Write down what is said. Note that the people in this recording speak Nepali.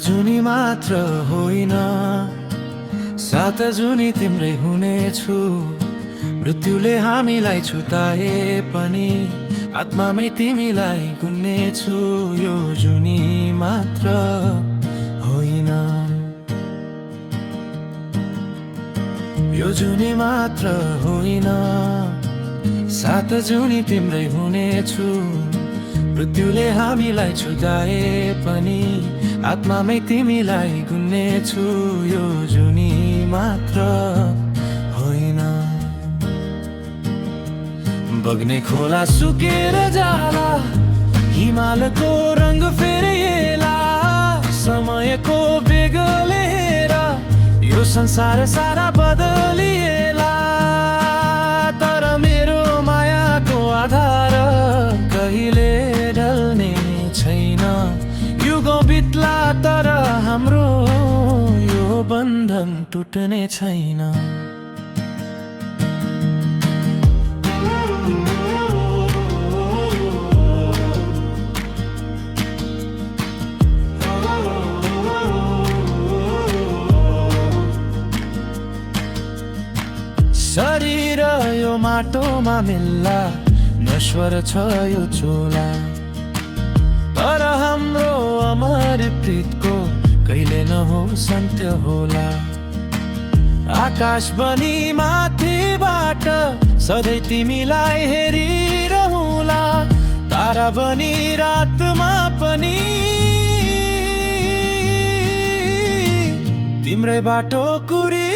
जुनी मात्र होइन, सात जुनी तिम्रै हुनेछु। मृत्युले हामीलाई छुताए पनि आत्मामै तिमीलाई गुन्नेछु। यो जुनी मात्र होइन, यो जुनी मात्र होइन, सात जुनी तिम्रै हुनेछु। मृत्युले हामीलाई छुटाए पनि आत्मामै तिमीलाई गुन्नेछु। यो जुनी मात्र होइन, बग्ने खोला सुकेर जाला, हिमालको रंग फेरिएला। समयको बेगले हेर यो संसार सारा बदलिएला। तर मेरो मायाको आधार कहिले ढल्ने छैन। युगौं बित्ला तर हाम्रो यो बन्धन टुट्ने छैन। शरीर यो माटोमा मिल्ला, नश्वर छ यो चोला। तर हाम्रो अमर प्रीतको कहिले नहोस् अन्त्य होला। आकाश बनी माथिबाट सधैँ तिमीलाई हेरिरहुला। तारा बनी रातमा पनि तिम्रै बाटो कुरी